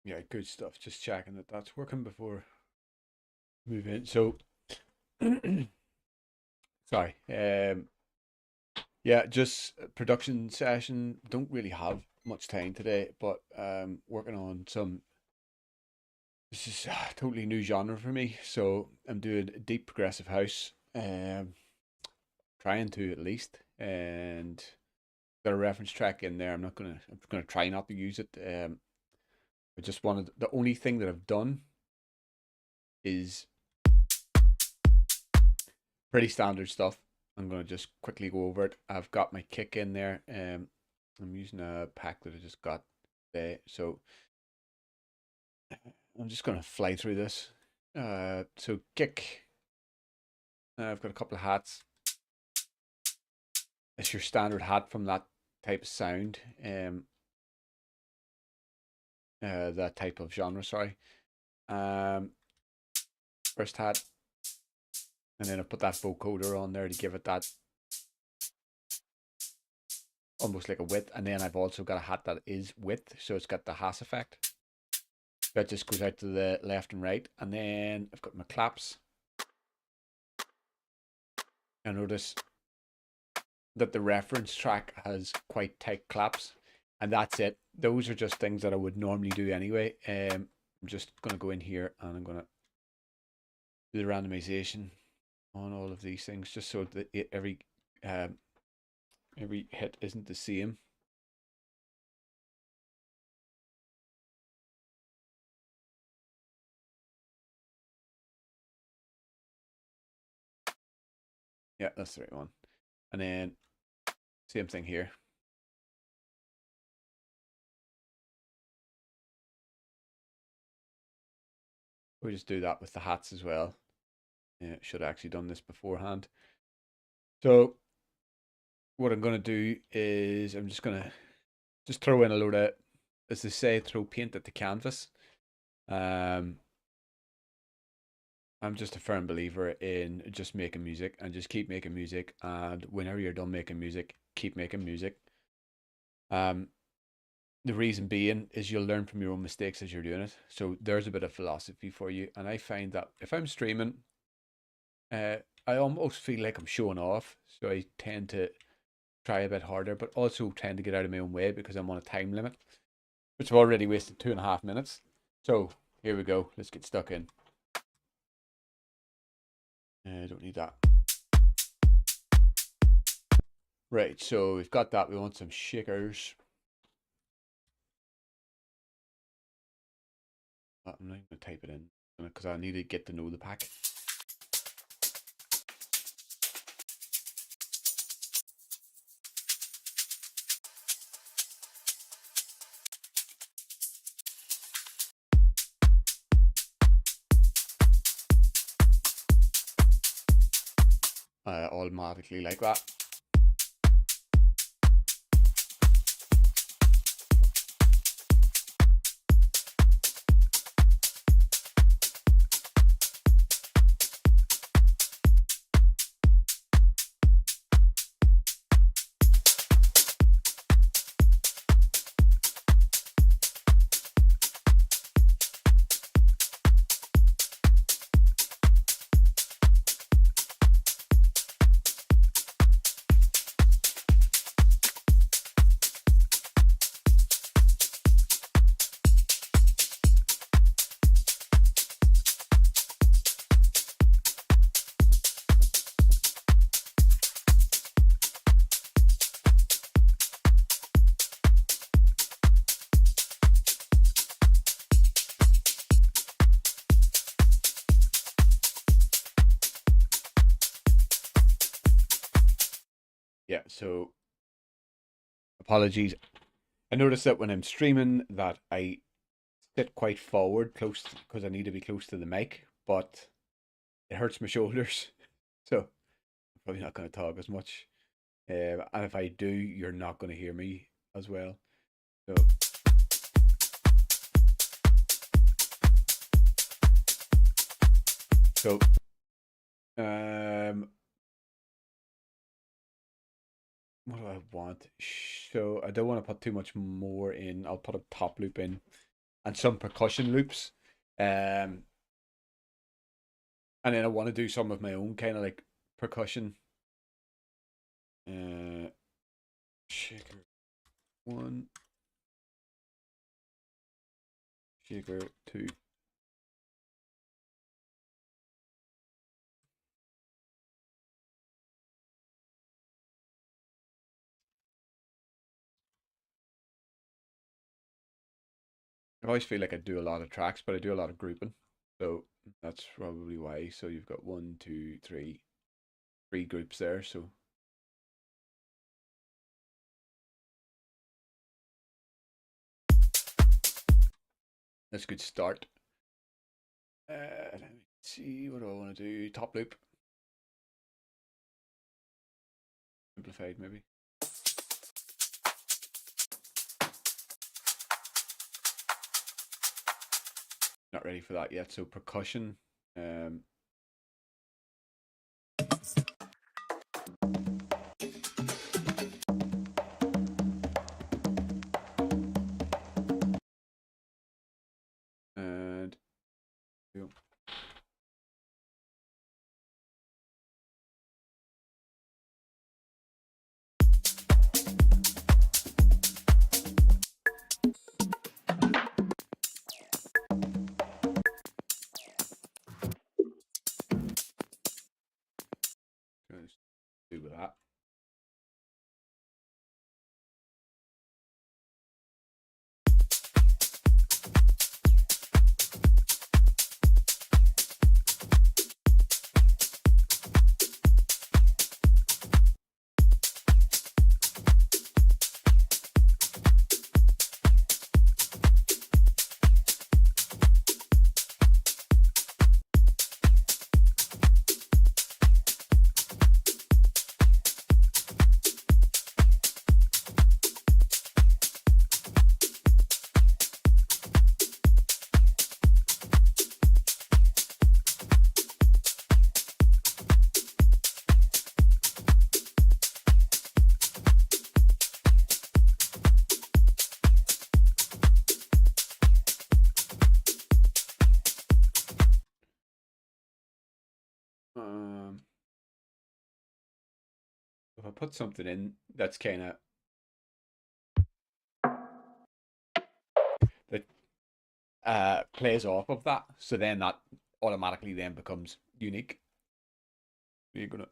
Yeah, good stuff. Just checking that that's working before move in. So, sorry. Yeah, just production session. Don't really have much time today, but working on some. This is a totally new genre for me. So I'm doing deep progressive house. Trying to at least, and got a reference track in there. I'm gonna try not to use it. I just wanted the only thing that I've done is pretty standard stuff. I'm gonna just quickly go over it. I've got my kick in there. I'm using a pack that I just got today, so I'm just gonna fly through this. So kick. I've got a couple of hats. It's your standard hat from that type of sound. That type of genre. Sorry. Um, First hat, and then I put that vocoder on there to give it that almost like a width. And then I've also got a hat that is width, so it's got the Haas effect. That just goes out to the left and right. And then I've got my claps. I notice that the reference track has quite tight claps, and that's it. Those are just things that I would normally do anyway. I'm just gonna go in here and I'm gonna do the randomization on all of these things, just so that um, every hit isn't the same. Yeah, that's the right one. And then same thing here. We just do that with the hats as well. Yeah, should have actually done this beforehand. So what I'm going to do is I'm just going to just throw in a load of, as they say, throw paint at the canvas. Um, I'm just a firm believer in just making music and just keep making music. And whenever you're done making music, keep making music. Um, the reason being is you'll learn from your own mistakes as you're doing it. So there's a bit of philosophy for you. And I find that if I'm streaming, uh, I almost feel like I'm showing off. So I tend to try a bit harder, but also tend to get out of my own way because I'm on a time limit, which I've already wasted 2.5 minutes. So here we go. Let's get stuck in. I don't need that. Right, so we've got that. We want some shakers. I'm not going to type it in because I need to get to know the pack. Automatically like that. Yeah, so apologies. I noticed that when I'm streaming that I sit quite forward close because I need to be close to the mic, but it hurts my shoulders. So I'm probably not going to talk as much. And if I do, you're not going to hear me as well. So, so what do I want? So I don't want to put too much more in. I'll put a top loop in. and some percussion loops. Um, and then I want to do some of my own kind of like percussion. Shaker one, shaker two. I always feel like I do a lot of tracks, but I do a lot of grouping. So that's probably why. So you've got one, two, three groups there. So that's a good start. Let me see, what do I want to do? Top loop. Simplified, maybe. Not ready for that yet. So percussion. And go. Do with that. If I put something in that's kind of that plays off of that, so then that automatically then becomes unique. You're gonna.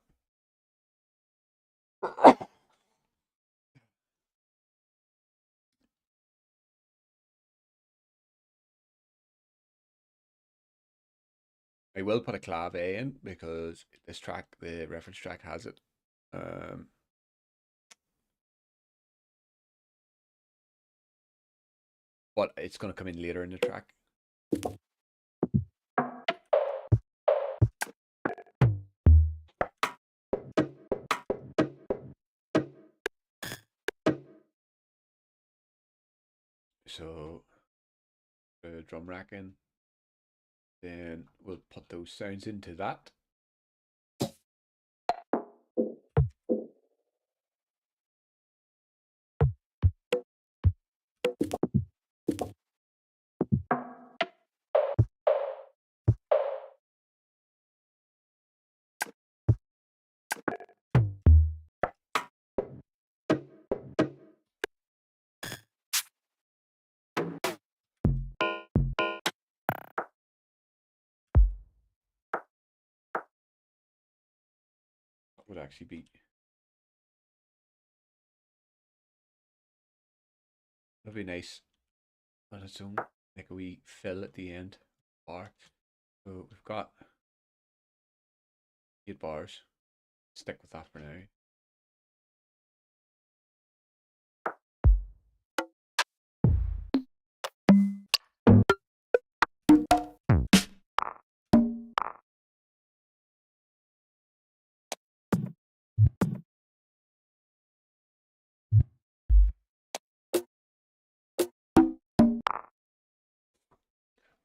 I will put a clave in because this track, the reference track, has it. But it's going to come in later in the track. So the drum rack in, then we'll put those sounds into that. Would actually be nice on its own, like a wee fill at the end bar. So we've got 8 bars. Stick with that for now.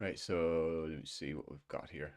Right, so let me see what we've got here.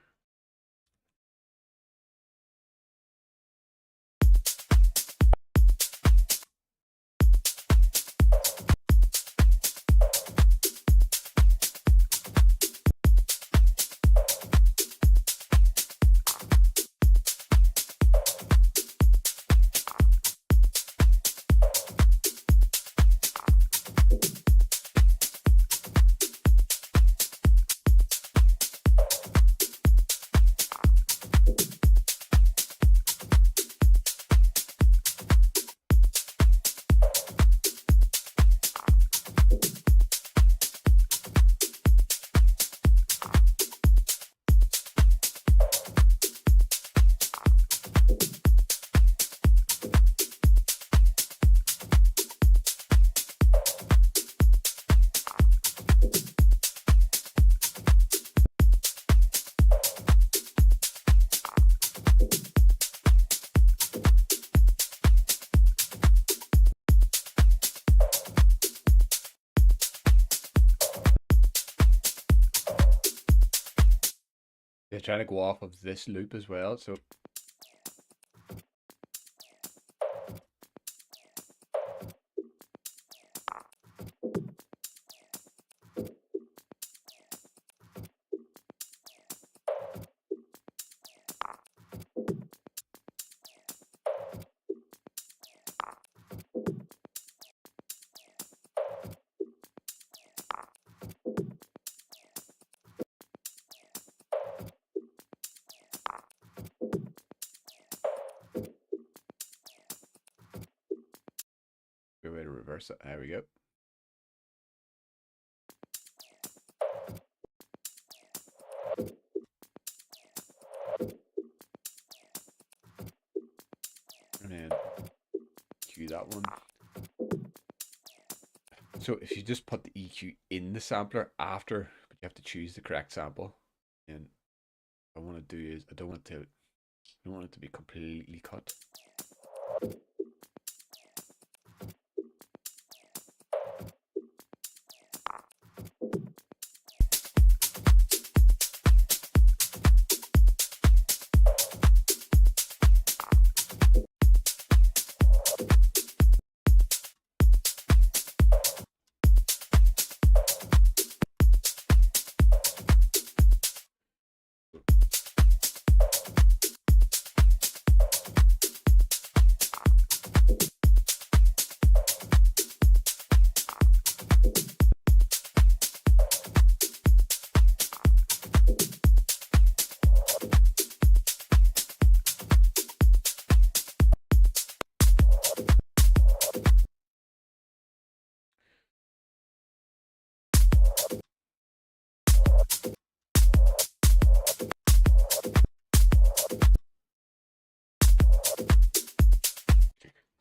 trying to go off of this loop as well. So good way to reverse it. There we go. And then cue that one. So if you just put the EQ in the sampler after, but you have to choose the correct sample. And what I want to do is I don't want it to be completely cut.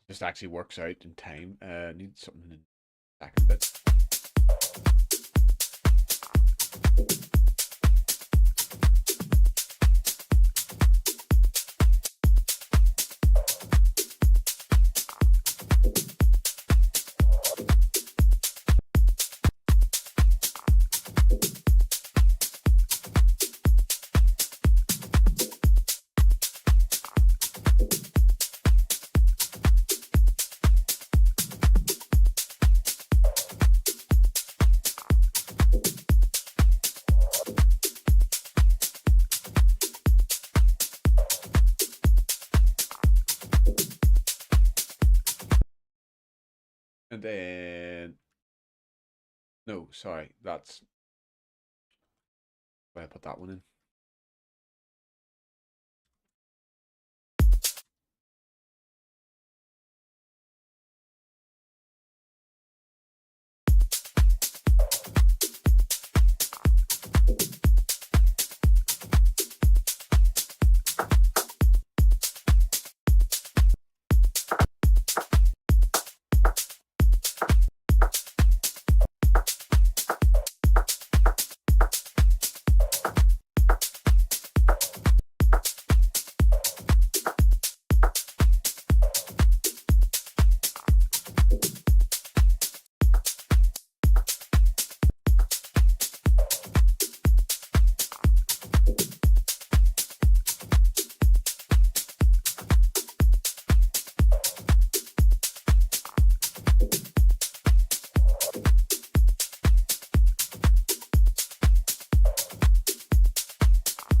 Just actually works out in time. Need something in second bit. And then, no, sorry, that's why I put that one in.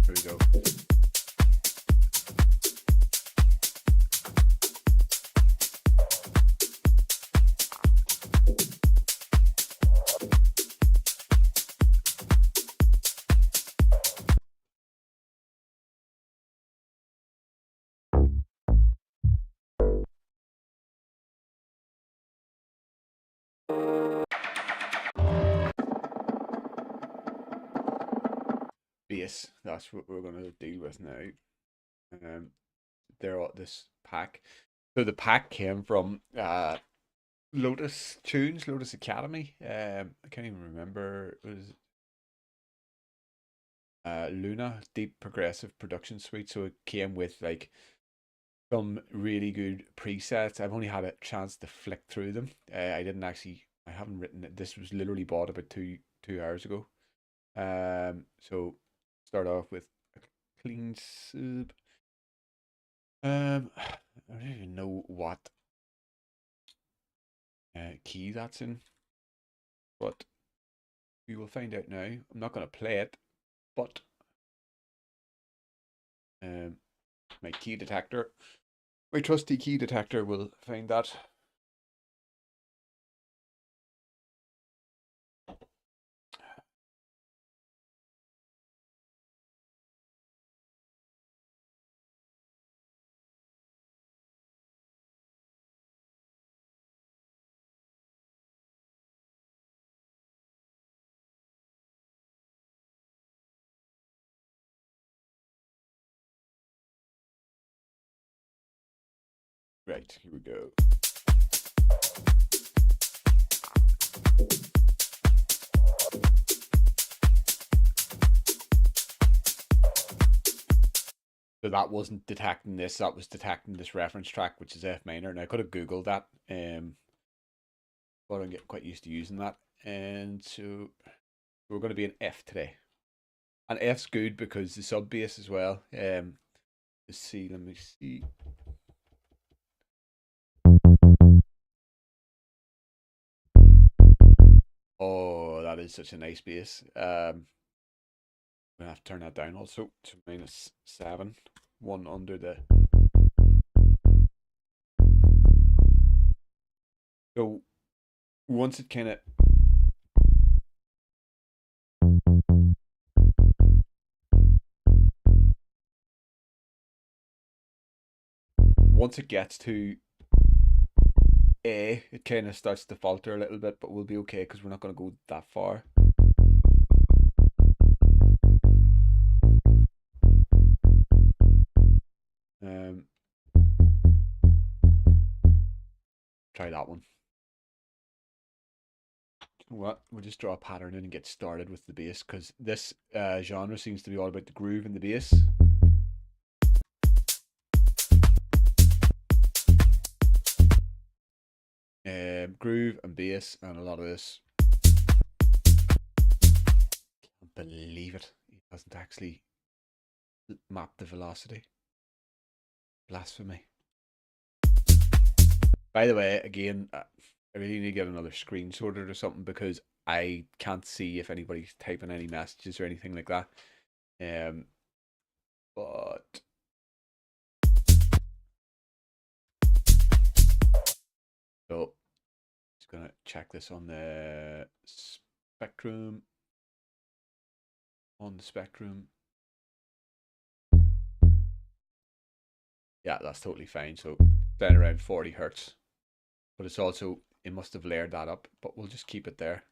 Here we go. Bass, that's what we're going to deal with now. They're all this pack. So the pack came from Lotus Tunes, Lotus Academy. I can't even remember. It was Luna Deep Progressive Production Suite. So it came with like some really good presets. I've only had a chance to flick through them. I didn't actually. I haven't written it. This was literally bought about two hours ago. So start off with clean sub. I don't even know what key that's in, but we will find out now. I'm not going to play it, but my key detector, my trusty key detector, will find that. Right, here we go. So that wasn't detecting this, that was detecting this reference track, which is F minor. And I could have Googled that, but I'm getting quite used to using that. And so we're going to be an F today. And F's good because the sub bass as well. Let's see, let me see. Oh, that is such a nice bass. I'm gonna have to turn that down also to -7. One under the. So once it kind of once it gets to A, it kind of starts to falter a little bit, but we'll be okay because we're not going to go that far. Um, Try that one. You know what? We'll just draw a pattern in and get started with the bass because this genre seems to be all about the groove and the bass. Groove and bass and a lot of this. Can't believe it. He hasn't actually mapped the velocity. Blasphemy. By the way, again, I really need to get another screen sorted or something because I can't see if anybody's typing any messages or anything like that. But so just gonna check this on the spectrum. On the spectrum. Yeah, that's totally fine. So down around 40 hertz. But it's also, it must have layered that up, but we'll just keep it there.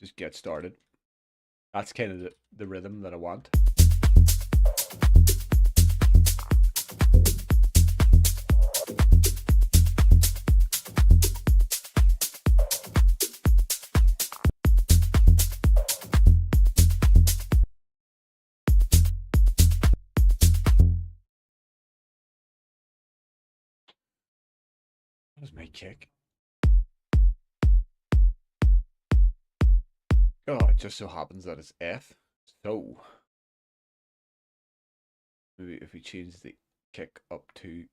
Just get started. That's kind of the rhythm that I want. That was my kick. Oh, it just so happens that it's F. So maybe if we change the kick up to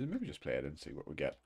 Maybe just play it and see what we get.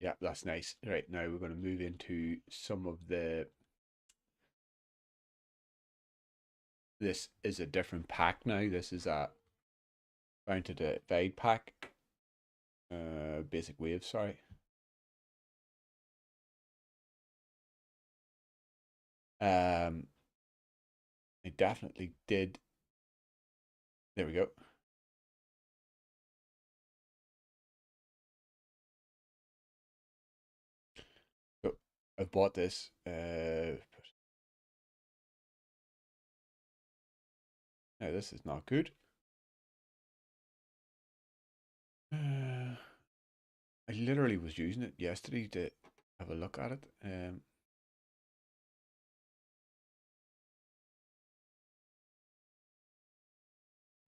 Yeah, that's nice. Right, now we're going to move into some of the... This is a different pack now. This is a Bound to Divide pack. Basic Waves, sorry. I definitely did. There we go. So I've bought this. No, this is not good. I literally was using it yesterday to have a look at it.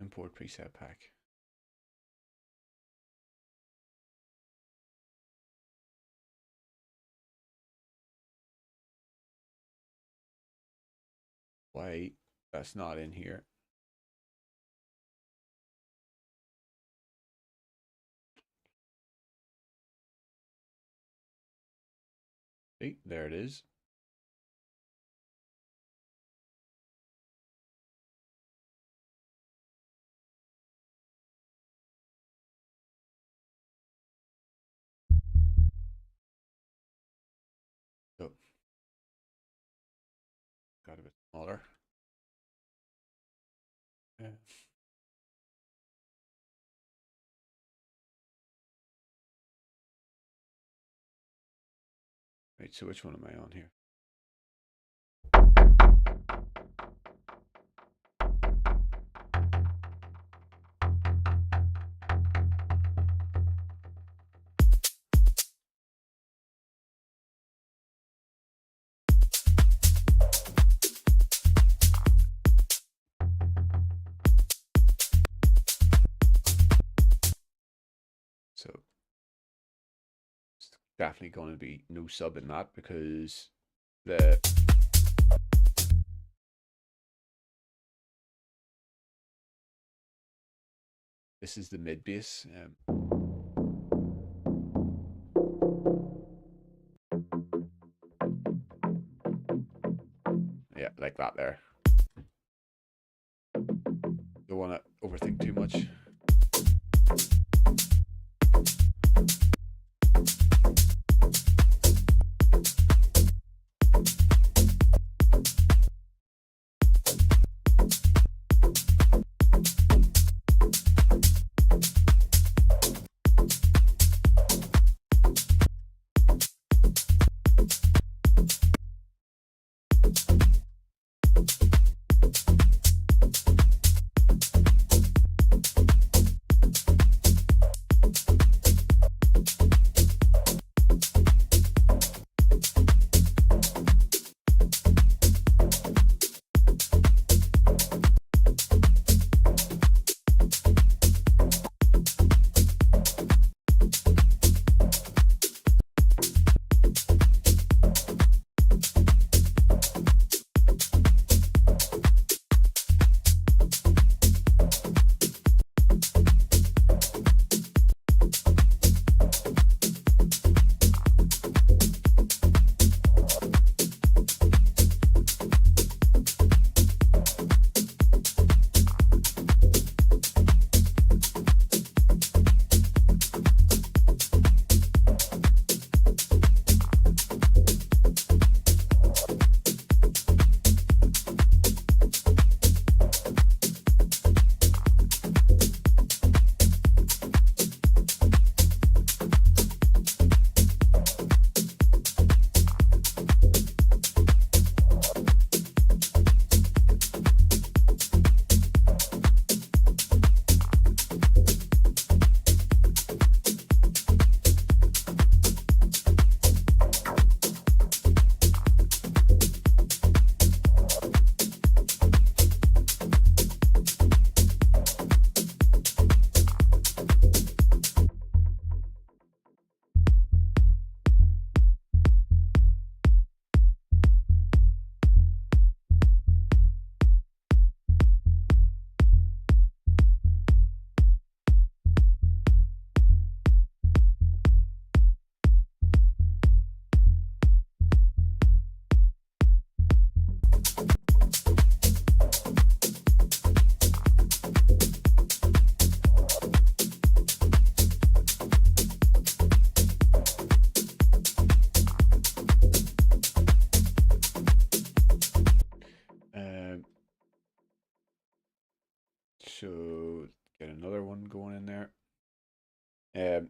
Import preset pack. Why that's not in here? See, there it is. So got a bit smaller. Yeah. Right, so which one am I on here? So it's definitely going to be no sub in that because the this is the mid bass. Yeah, like that there. Don't want to overthink too much.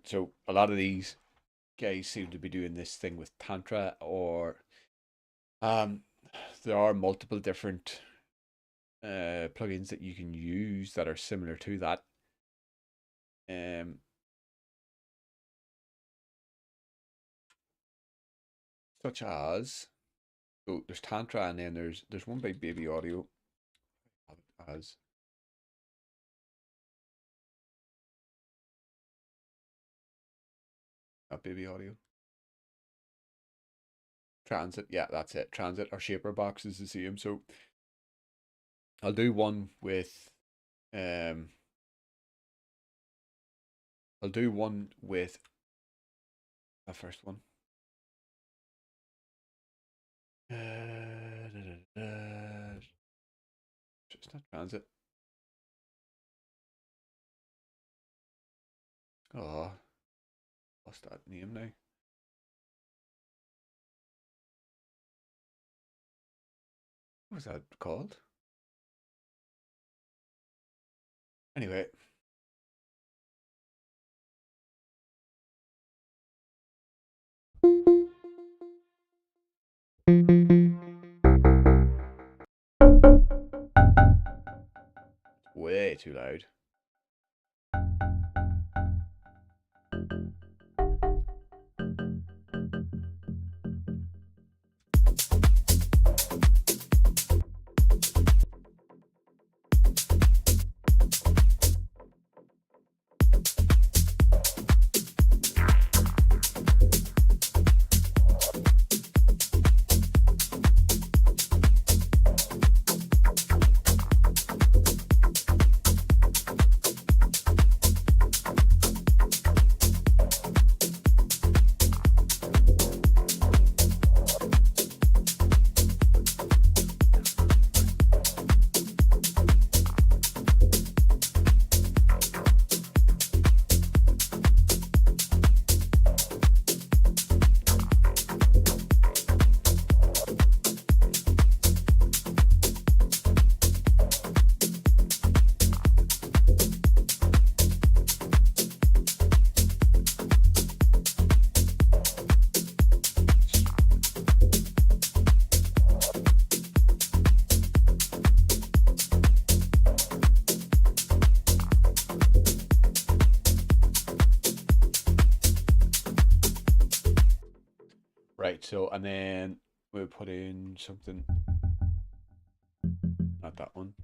So a lot of these guys seem to be doing this thing with tantra, or um, there are multiple different plugins that you can use that are similar to that. Um, Such as, so there's tantra, and then there's one by Baby Audio as Baby Audio. Transit, yeah, that's it. Transit or Shaper Box is the same. So I'll do one with um I'll do one with the first one. It's not transit. Oh, lost that name now. What was that called? Anyway, way too loud. Right, so and then we'll put in something, not that one.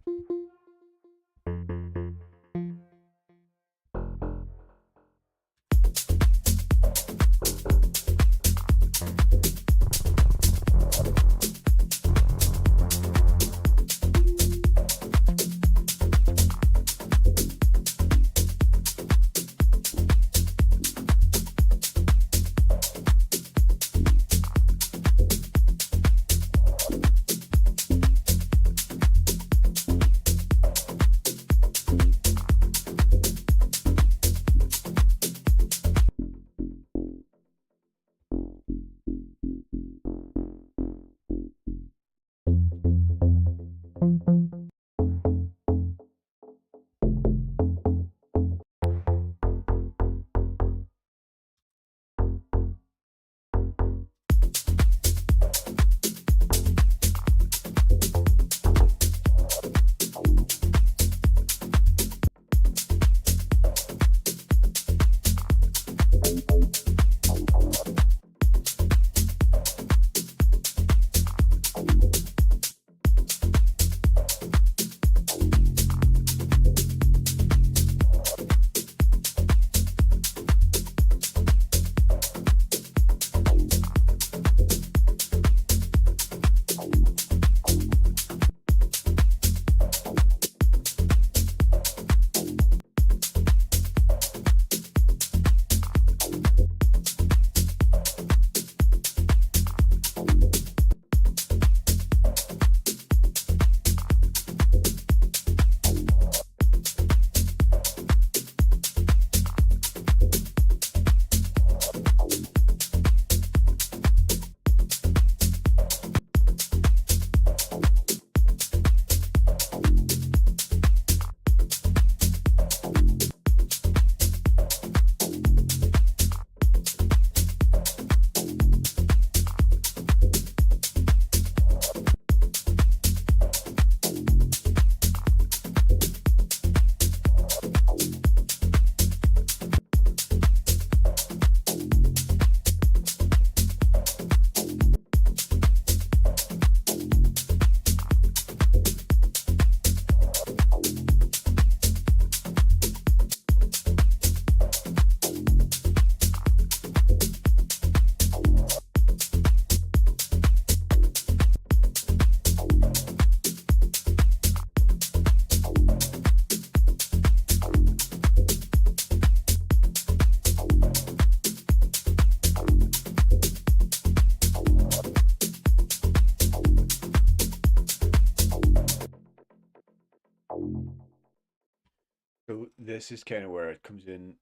this is kind of where it comes in.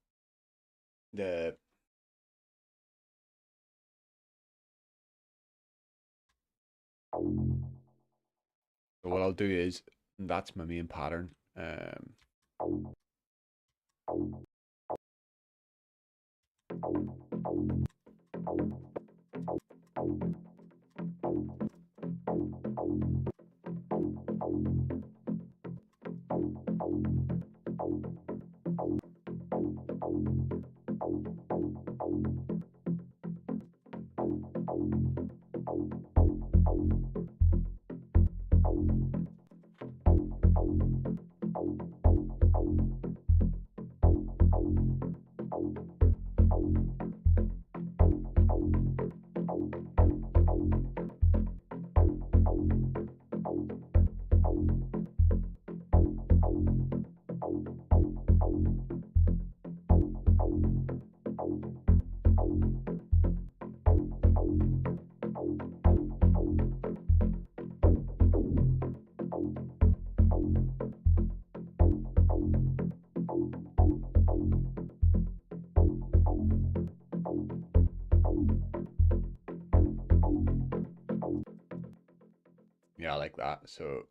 The So what I'll do is that's my main pattern. Yeah, I like that. So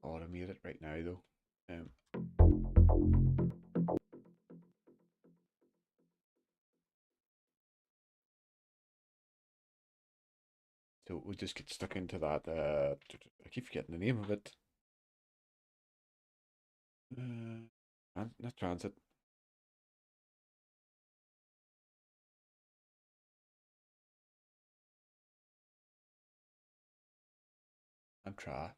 automate it right now though. So we'll just get stuck into that. I keep forgetting the name of it. Not transit. And try.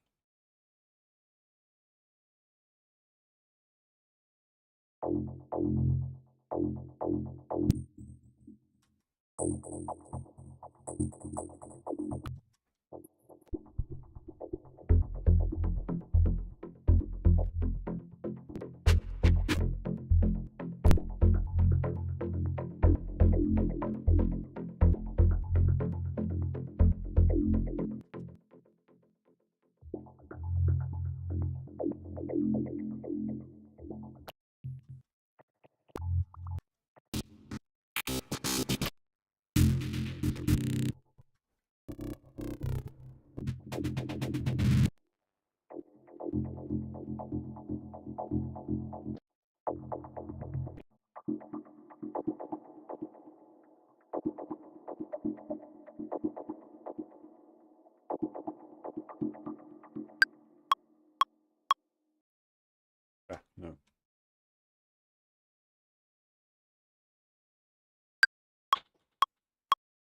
No.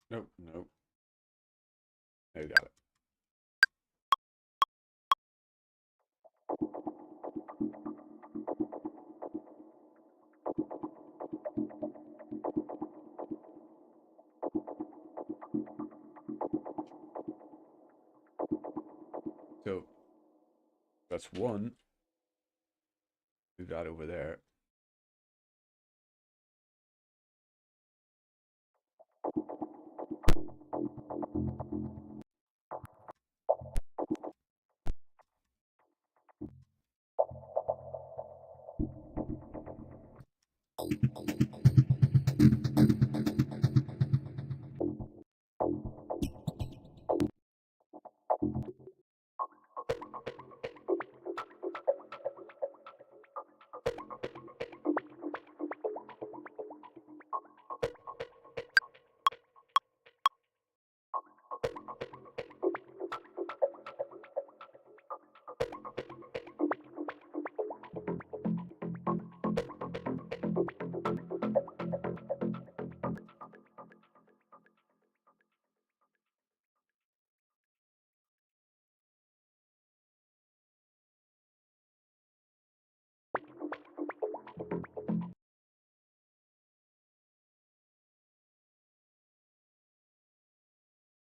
Nope. Nope. I got it. So that's one. Move that over there.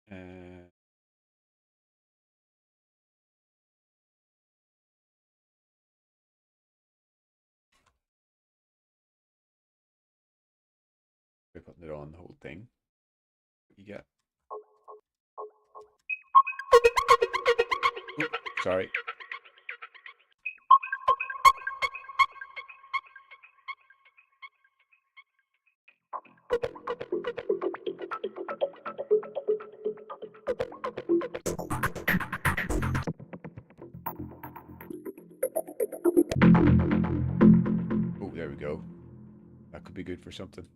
Uh, we're putting it on the whole thing. What you get? Oops, Sorry. Oh, there we go. That could be good for something.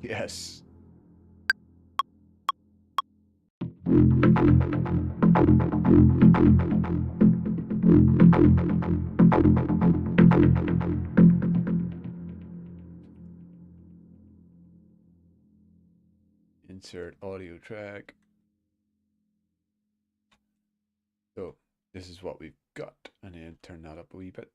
Yes. Insert audio track. So this is what we've got, and then turn that up a wee bit.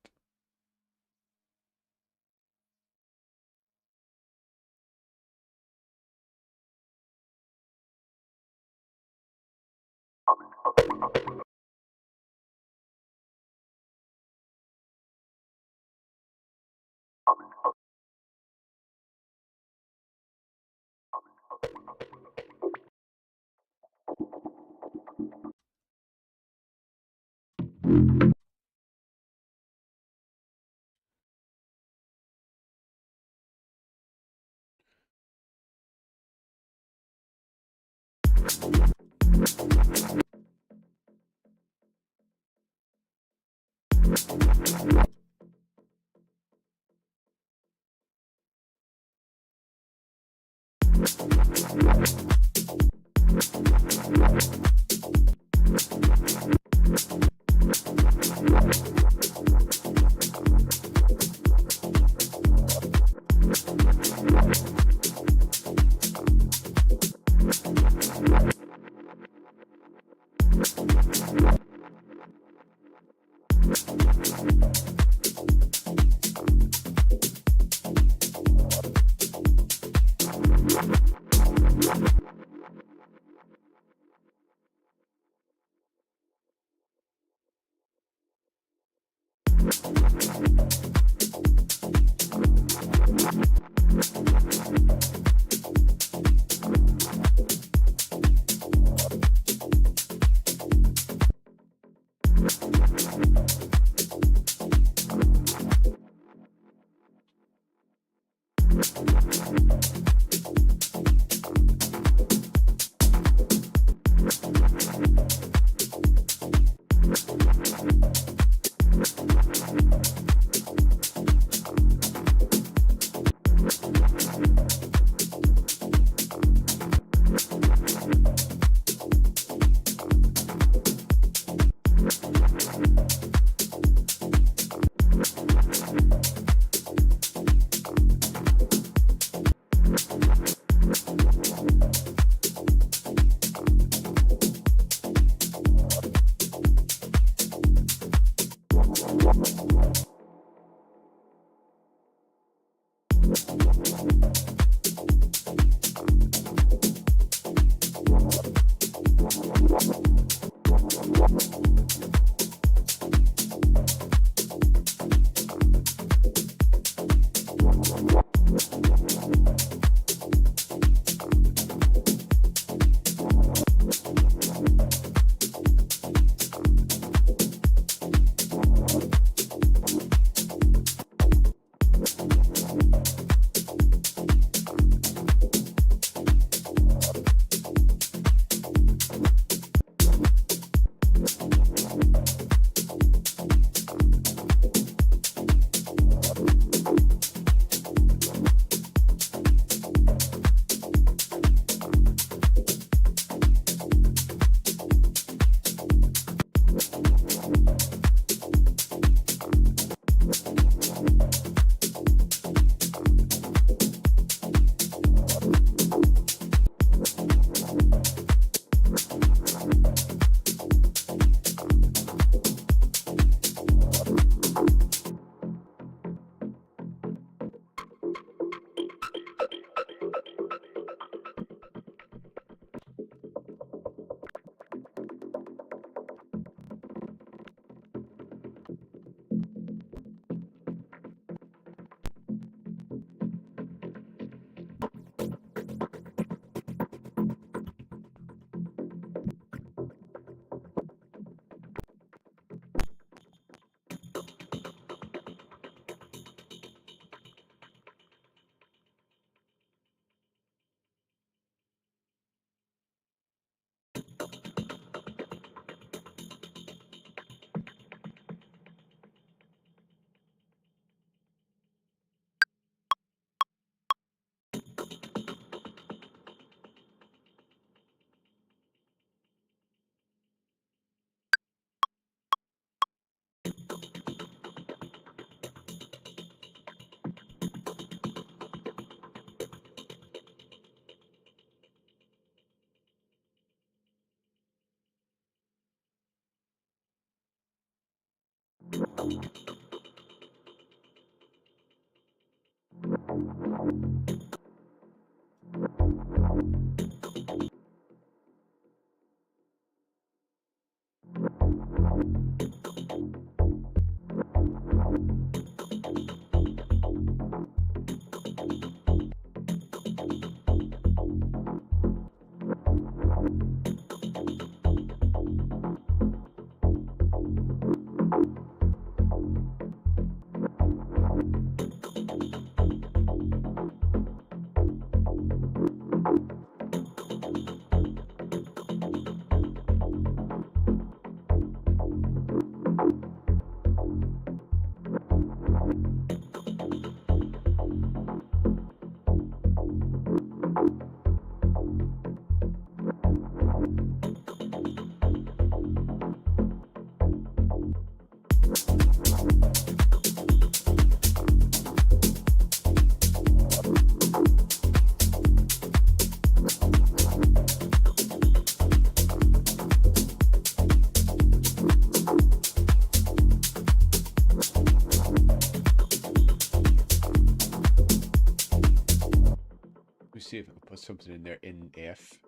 See if I can put something in there in F.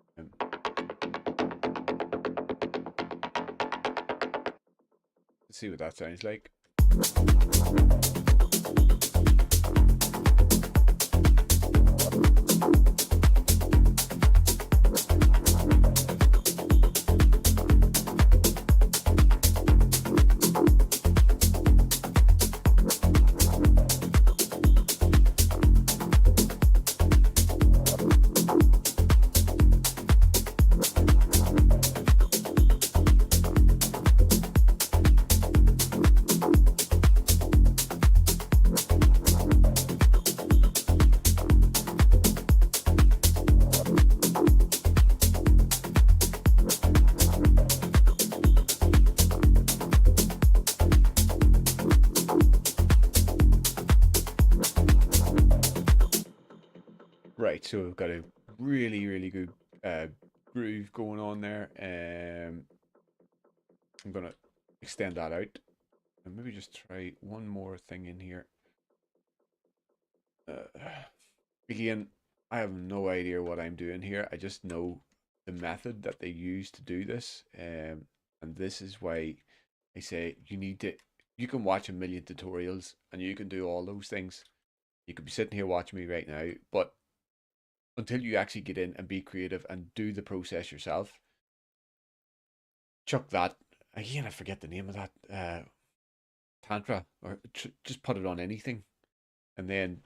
Let's see what that sounds like. Right, so we've got a really, really good groove going on there. I'm gonna extend that out and maybe just try one more thing in here. Again, I have no idea what I'm doing here. I just know the method that they use to do this, and this is why I say you need to. You can watch a million tutorials and you can do all those things. You could be sitting here watching me right now, but until you actually get in and be creative and do the process yourself, chuck that. Again, I forget the name of that tantra, or just put it on anything, and then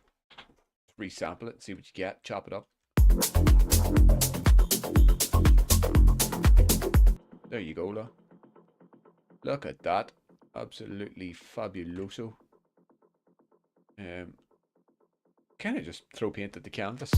resample it, see what you get, chop it up. There you go, look at that, absolutely fabuloso. Kind of just throw paint at the canvas.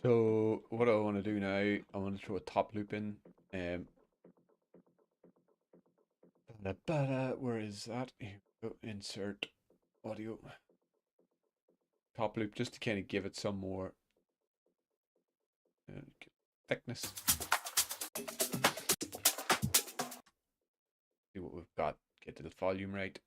So what I want to do now, I want to throw a top loop in. Where is that? Here we go. Insert audio. Top loop, just to kind of give it some more thickness. See what we've got. Get to the volume right.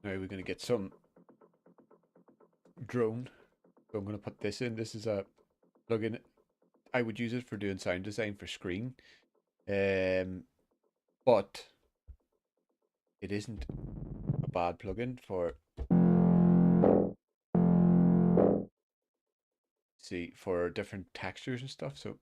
Now we're going to get some drone. So I'm going to put this in. This is a plugin. I would use it for doing sound design for screen. But it isn't a bad plugin for different textures and stuff. So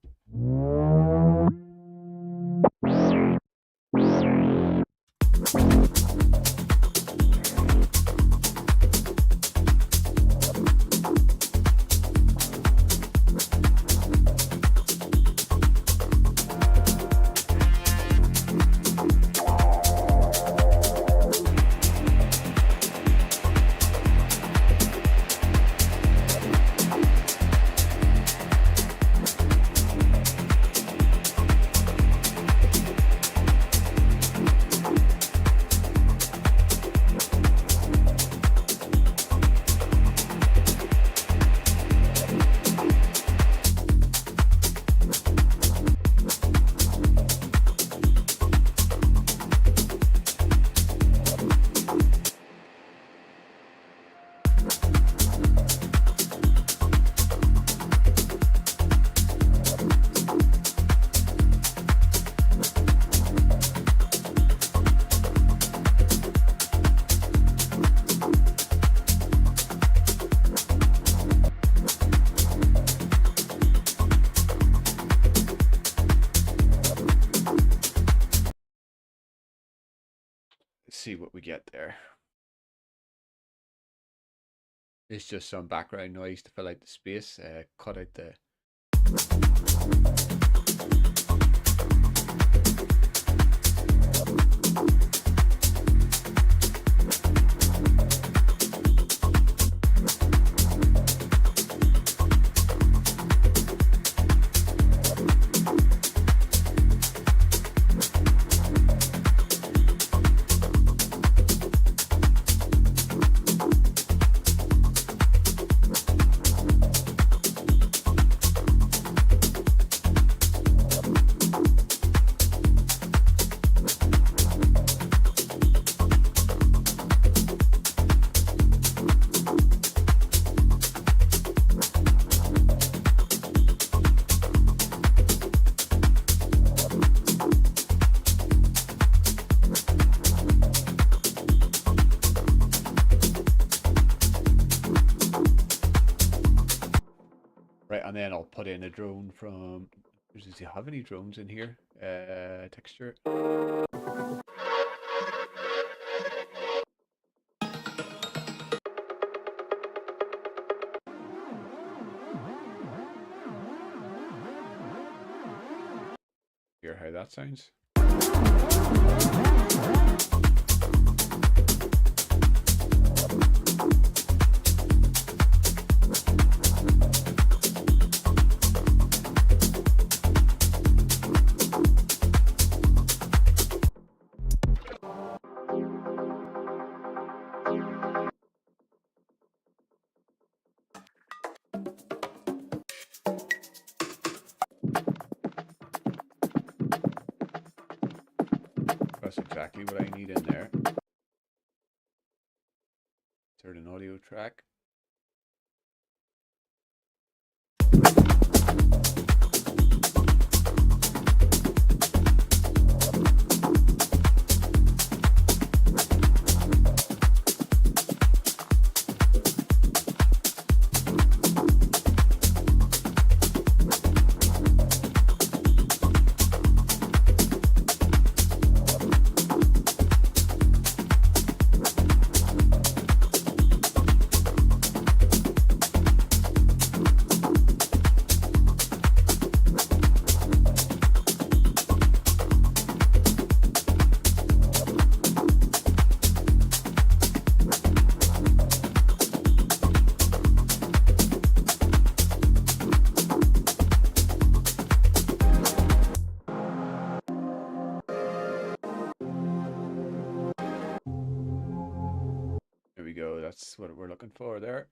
let's see what we get there. It's just some background noise to fill out the space. Cut out the right, and then I'll put in a drone from. Does he have any drones in here? Texture. Hear how that sounds. That's exactly what I need in there. Insert an audio track. There we go. That's what we're looking for there.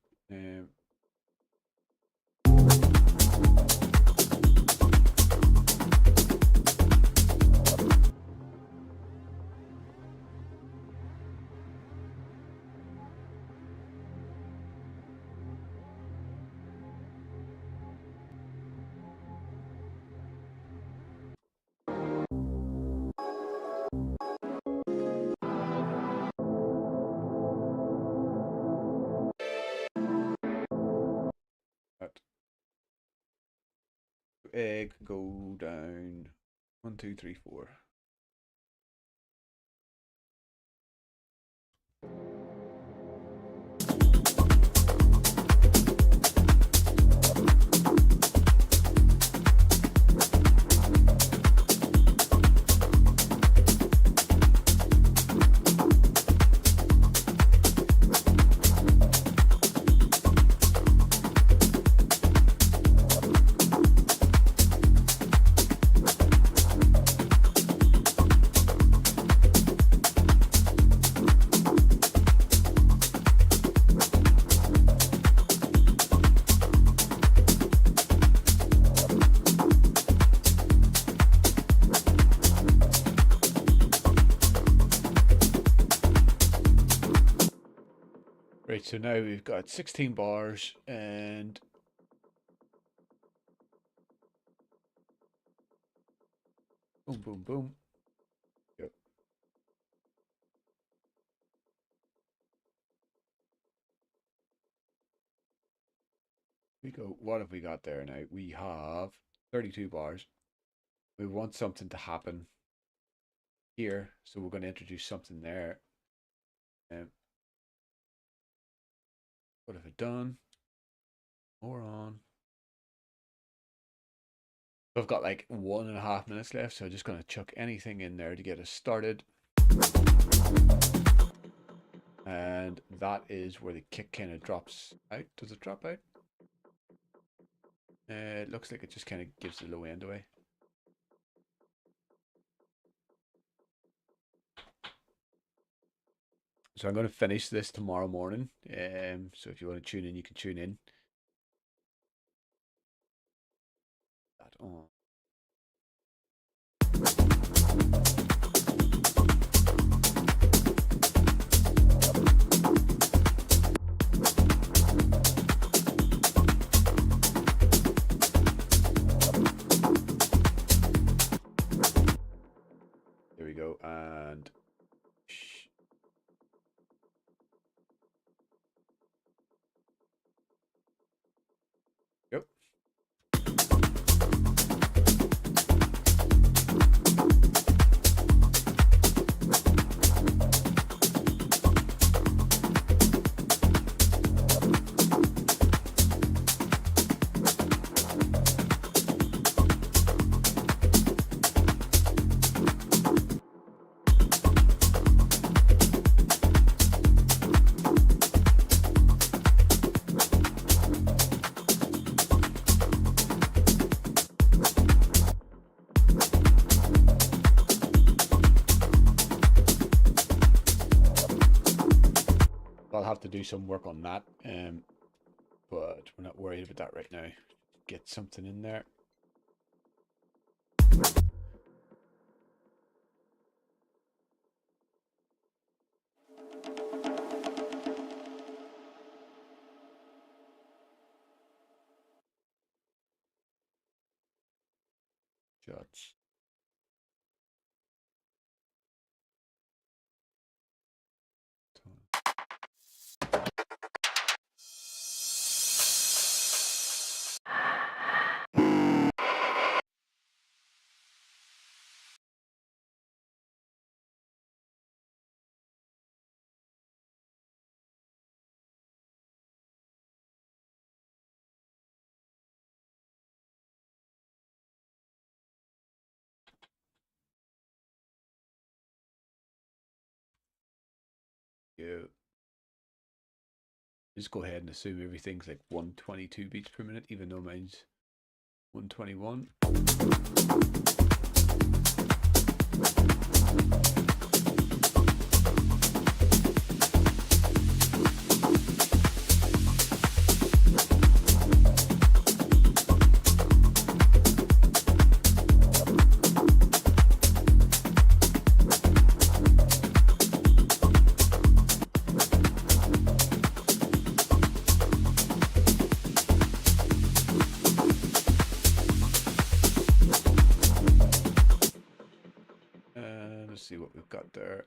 egg go down 1, 2, 3, 4. Right, so now we've got 16 bars and boom, boom, boom. Yep. We go, what have we got there now? We have 32 bars. We want something to happen here, so we're going to introduce something there. What have I done? More on. I've got like 1.5 minutes left, so I'm just going to chuck anything in there to get us started. And that is where the kick kind of drops out. Does it drop out? It looks like it just kind of gives the low end away. So I'm going to finish this tomorrow morning. So if you want to tune in, you can tune in. That on. There we go. And yep. I'll have to do some work on that, but we're not worried about that right now. Get something in there. Shots. Yeah. Just go ahead and assume everything's like 122 beats per minute, even though mine's 121. Let's see what we've got there.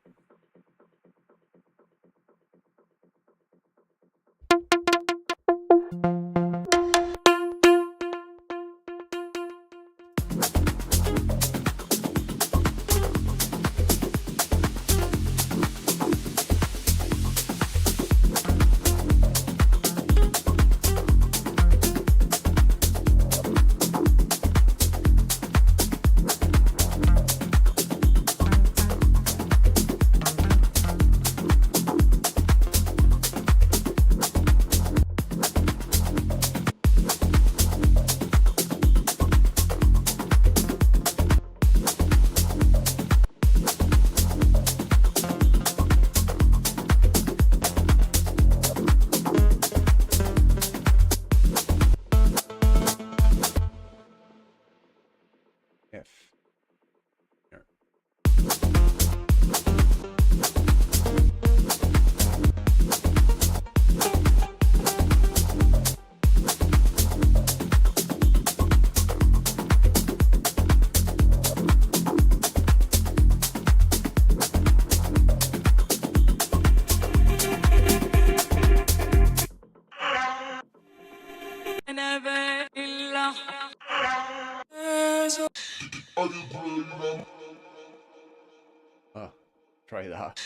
Try that.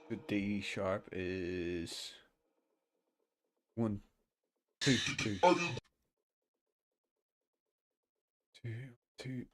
The D sharp is one, two, two, two, two.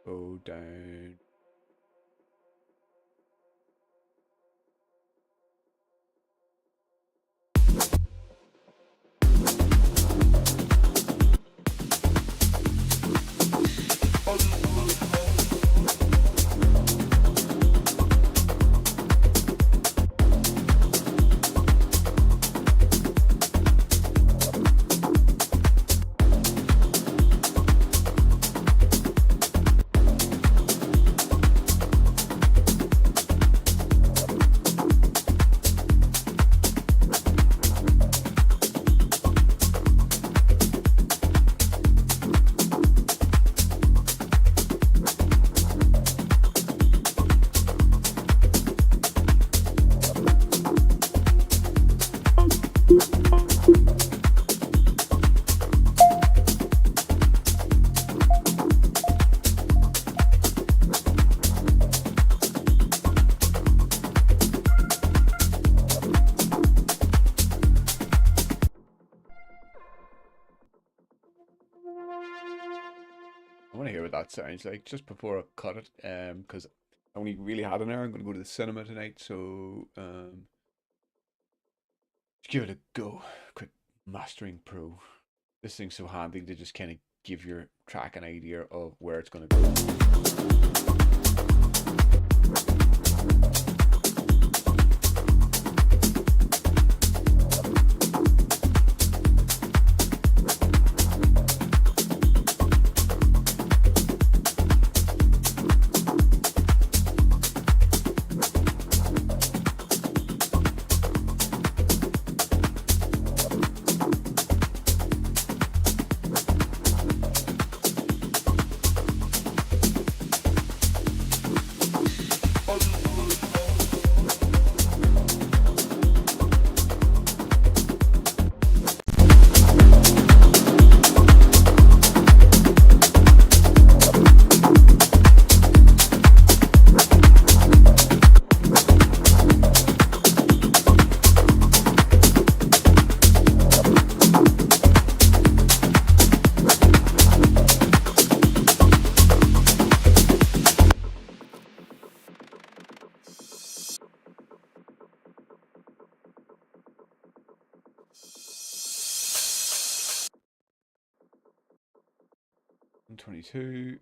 Go down. I want to hear what that sounds like just before I cut it. Because I only really had an hour. I'm going to go to the cinema tonight, so give it a go. Quick mastering pro. This thing's so handy to just kind of give your track an idea of where it's going to go. And 22.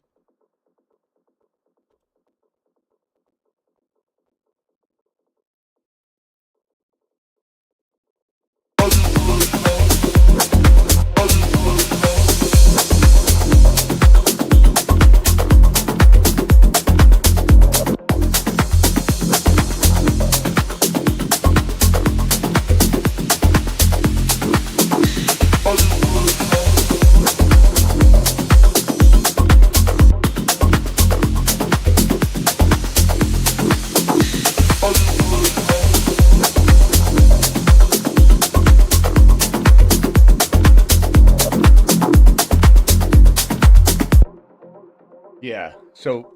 Yeah, so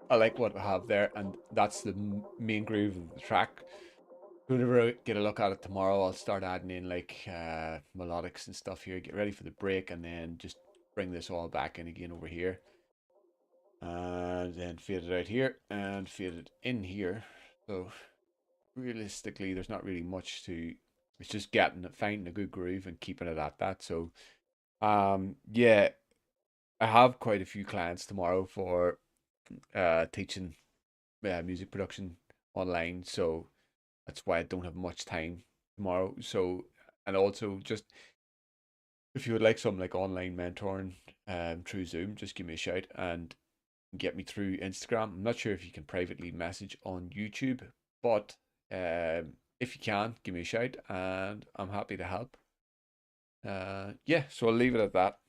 I like what I have there, and that's the main groove of the track. whenever I get a look at it tomorrow, I'll start adding in like melodics and stuff here, get ready for the break, and then just bring this all back in again over here. And then fade it out here and fade it in here. So realistically, there's not really much to, it's just getting it, finding a good groove and keeping it at that. So yeah, I have quite a few clients tomorrow for teaching music production online. So that's why I don't have much time tomorrow. So, and also just if you would like some like online mentoring through Zoom, just give me a shout and get me through Instagram. I'm not sure if you can privately message on YouTube, but if you can, give me a shout and I'm happy to help. Yeah, so I'll leave it at that.